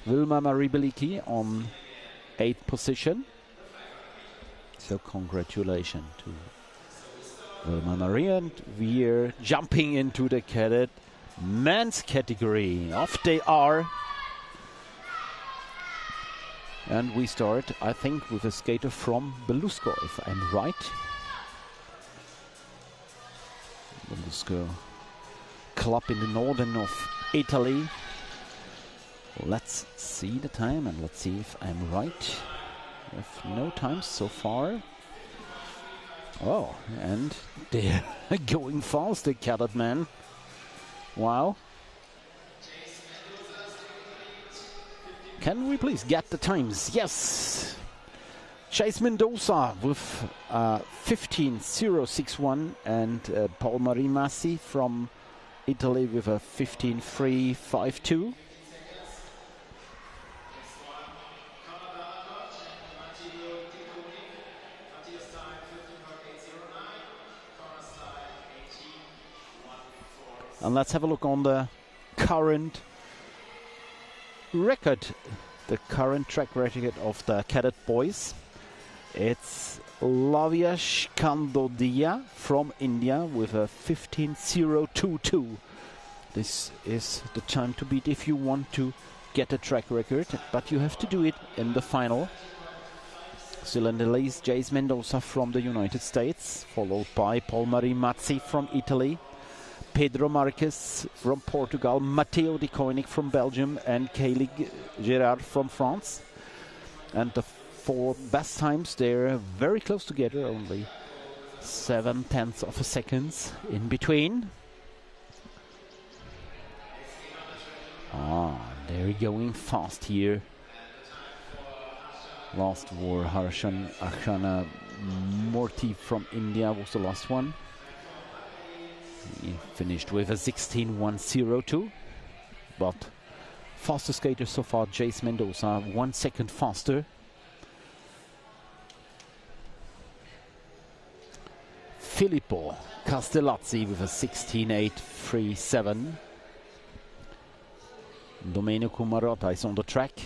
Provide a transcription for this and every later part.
Wilma Maribiliki on 8th position. So congratulations to Wilma Marie, and we're jumping into the Cadet Men's category. Off they are. And we start, I think, with a skater from Belusco, if I'm right. Belusco club in the northern of Italy. Let's see the time and let's see if I'm right. We have no time so far. Oh, and they're going fast, the Cadet Men. Wow. Can we please get the times? Yes. Jace Mendoza with 15.061 and Paul-Marie Mazzi from Italy with a 15.352. And let's have a look on the current record, the current track record of the cadet boys. It's Lavia Skandodia from India with a 15.022. This is the time to beat if you want to get a track record, but you have to do it in the final. Still in the list, Jace Mendoza from the United States, followed by Paul-Marie Mazzi from Italy, Pedro Marques from Portugal, Matteo Di Koenig from Belgium, and Kaylee Gerard from France. And the 4 best times, they're very close together, only 0.7 of a second in between. They're going fast here. Last war, Harshan Akhana Murthy from India was the last one. He finished with a 16.102, but fastest skater so far, Jace Mendoza, 1 second faster. Filippo Castellazzi with a 16.837. Domenico Marotta is on the track.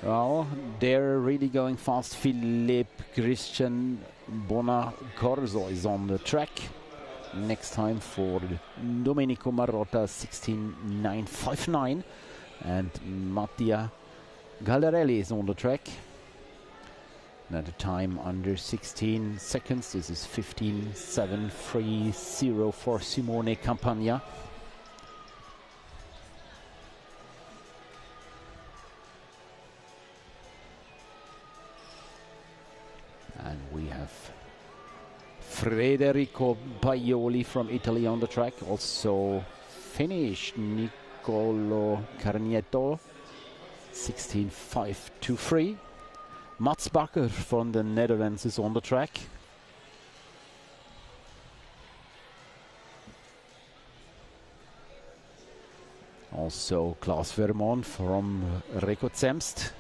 Well, they're really going fast. Philippe Christian Bonacorso is on the track. Next time for Domenico Marotta, 16.959. And Mattia Gallarelli is on the track. Another time under 16 seconds. This is 15.730 for Simone Campagna. And we have Federico Paioli from Italy on the track. Also Finnish Nicolo Carnietto, 16.523. Mats Bakker from the Netherlands is on the track. Also Klaus Vermont from Reko Zemst.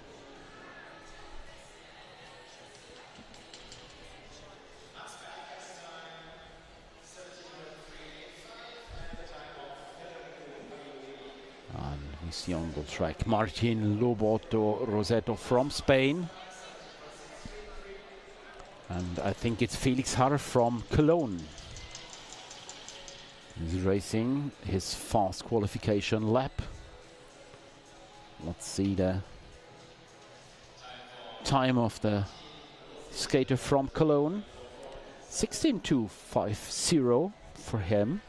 And we see on the track Martin Loboto Rosetto from Spain. And I think it's Felix Harr from Cologne. He's racing his fast qualification lap. Let's see the time of the skater from Cologne. 16.250 for him.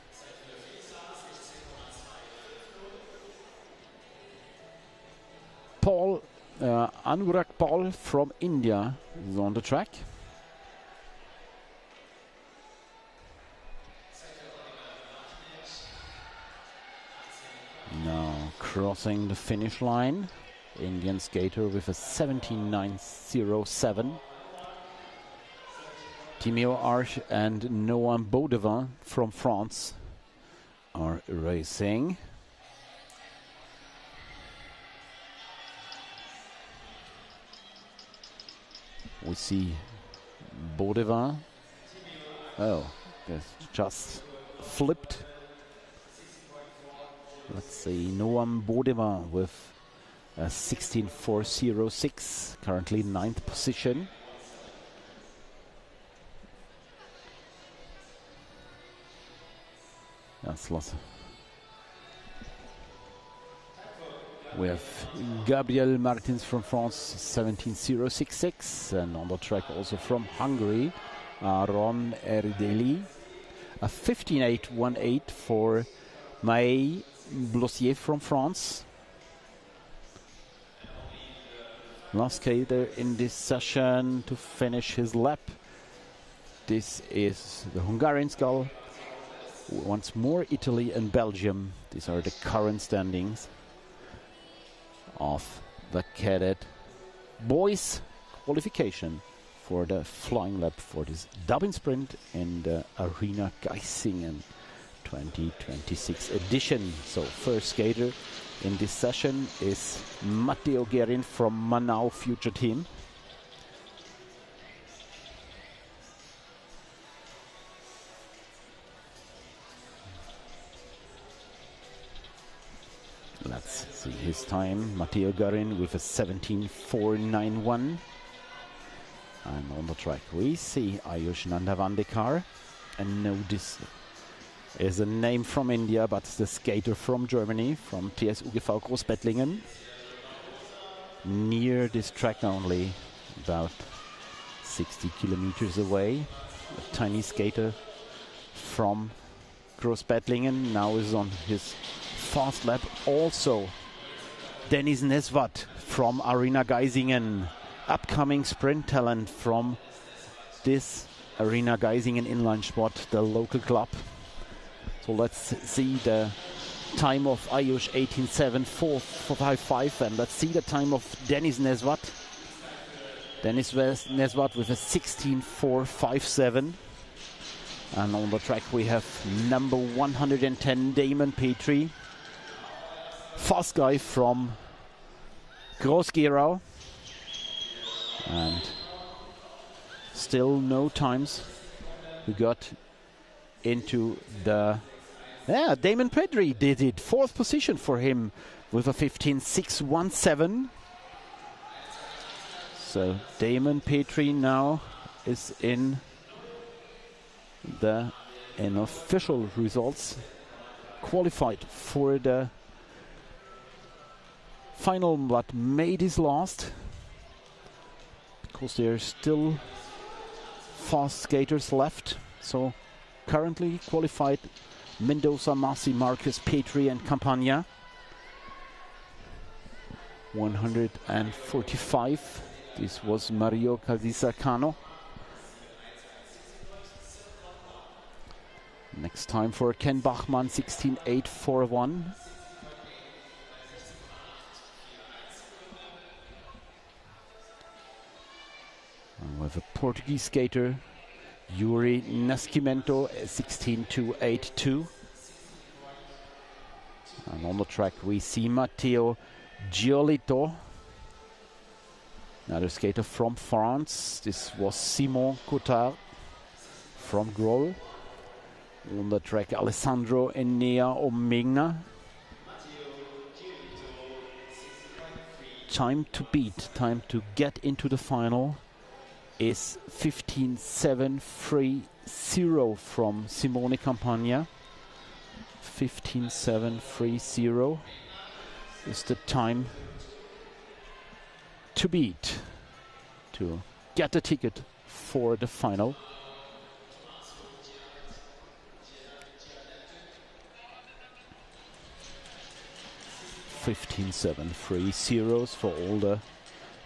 Anurag Paul from India is on the track. Now crossing the finish line, Indian skater with a 17.907. Timio Arch and Noam Baudevin from France are racing. We see Baudevin. Oh, there's just flipped. Let's see, Noam Bodema with a 16.406, currently 9th position. That's lots. We have Gabriel Martins from France, 17.066, and on the track also from Hungary, Aaron Erdeli, a 15.818 for Maë Blossier from France. Last skater in this session to finish his lap. This is the Hungarian skull. Once more Italy and Belgium. These are the current standings of the cadet boys qualification for the flying lap for this Dobbin Sprint in the Arena Geisingen 2026 edition. So first skater in this session is Matteo Guerin from Manau Future Team. Let's see his time. Matteo Guerin with a 17.491. And on the track we see Ayush Nandavandekar. And no, this is a name from India, but the skater from Germany, from TSUGV Großbettlingen. Near this track only, about 60 kilometers away. A tiny skater from Großbettlingen now is on his fast lap. Also Dennis Nesvat from Arena Geisingen, upcoming sprint talent from this Arena Geisingen inline sport, the local club. So let's see the time of Ayush, 18.7.455, and let's see the time of Dennis Nesvat. Dennis Nesvat with a 16.457. And on the track we have number 110, Damon Petri. Fast guy from Groß-Gerau. And still no times. We got into the... Yeah, Damon Petri did it. 4th position for him with a 15.617. So Damon Petri now is in the official results, qualified for the final, but made his last because there are still fast skaters left. So currently qualified Mendoza, Mazzi, Marques, Petri and Campagna. 145. This was Mario Caldiza-Cano. Next time for Ken Bachmann, 16.841. And with a Portuguese skater, Yuri Nascimento, 16.282. And on the track we see Matteo Giolito, another skater from France. This was Simon Cotard from Groll. On the track Alessandro Enea Omegna. Time to beat, time to get into the final is 15.730 from Simone Campagna. 15.730 is the time to beat to get a ticket for the final. 15.730 for all the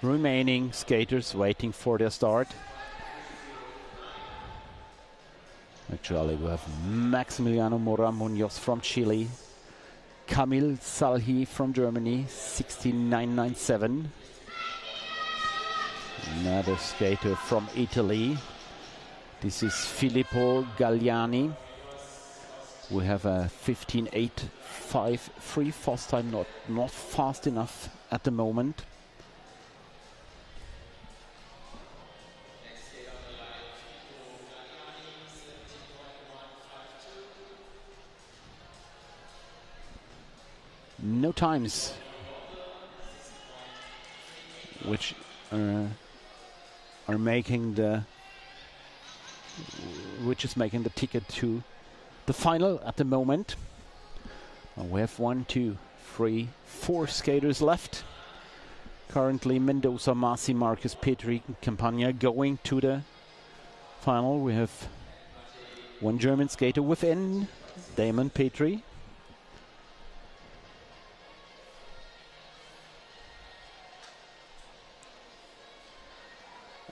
remaining skaters waiting for their start. Actually, we have Maximiliano Mora Munoz from Chile, Camille Salhi from Germany, 16.997. Another skater from Italy. This is Filippo Galliani. We have a 15.853 fast time, not fast enough at the moment. no times which are making which is making the ticket to the final at the moment. We have 1, 2, 3, 4 skaters left. Currently Mendoza, Mazzi, Marques, Petri, Campagna going to the final. We have one German skater within, Damon, Petri.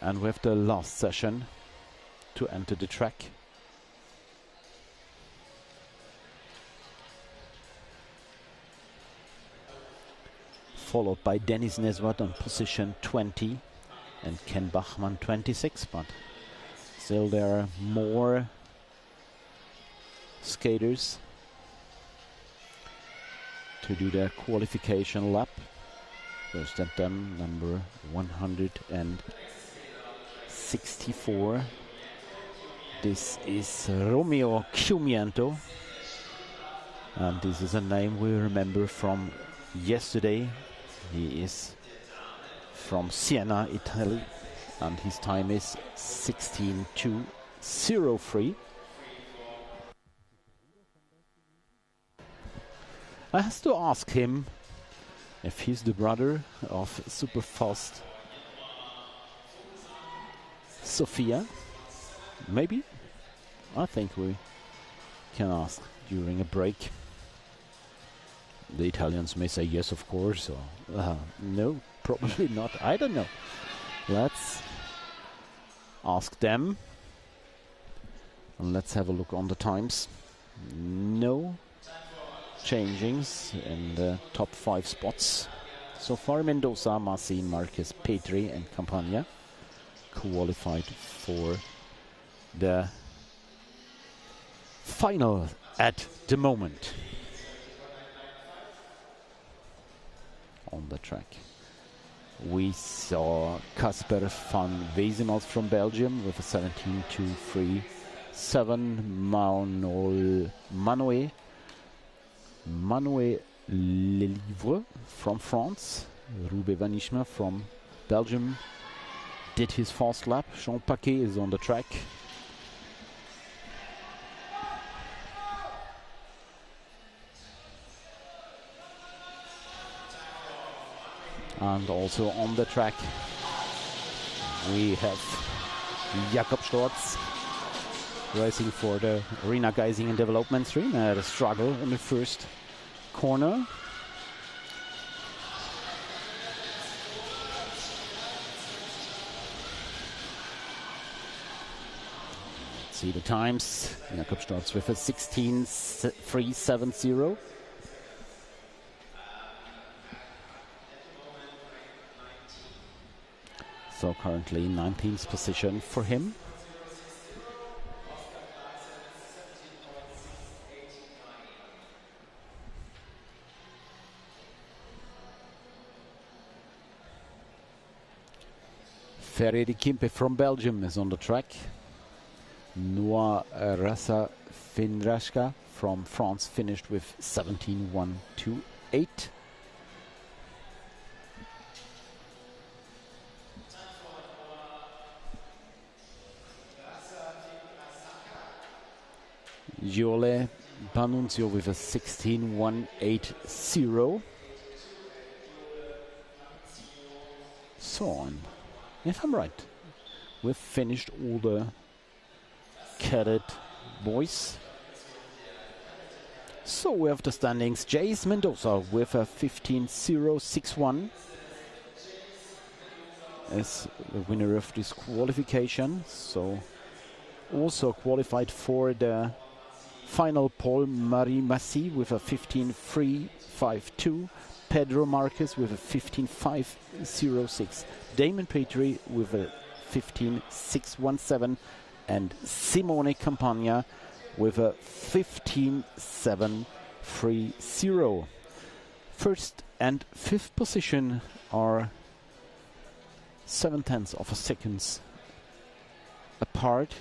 And we have the last session to enter the track. Followed by Dennis Neswat on position 20 and Ken Bachmann 26, but still there are more skaters to do their qualification lap. First at them, number 164. This is Romeo Cumiento, and this is a name we remember from yesterday. He is from Siena, Italy, and his time is 16:2:03. I have to ask him if he's the brother of super fast Sofia. Maybe. I think we can ask during a break. The Italians may say yes, of course, or no, probably not. I don't know. Let's ask them. And let's have a look on the times. No changings in the top 5 spots. So far, Mendoza, Mazzi, Marques, Petri and Campagna qualified for the final at the moment. On the track, we saw Casper van Wezenals from Belgium with a 17:2:37. Manuel Lelivre from France. Roubaix Vanishma from Belgium did his fast lap. Jean Paquet is on the track. And also on the track we have Jakob Storz racing for the Arena Geisingen development stream. Had a struggle in the first corner. Let's see the times. Jakob Storz with a 16:3:70. So currently 19th position for him. Ferry Kimpe from Belgium is on the track. Noah Rasa Findrashka from France finished with 17:1:28. Giole Panunzio with a 16:1:80. So on. If I'm right, we've finished all the cadet boys. So we have the standings. Jace Mendoza with a 15:061 as the winner of this qualification. So also qualified for the final Paul Marie Massi with a 15:3:52. Pedro Marques with a 15:5:06. Damon Petri with a 15:6:17. And Simone Campagna with a 15:7:30. First and fifth position are 0.7 of a seconds apart.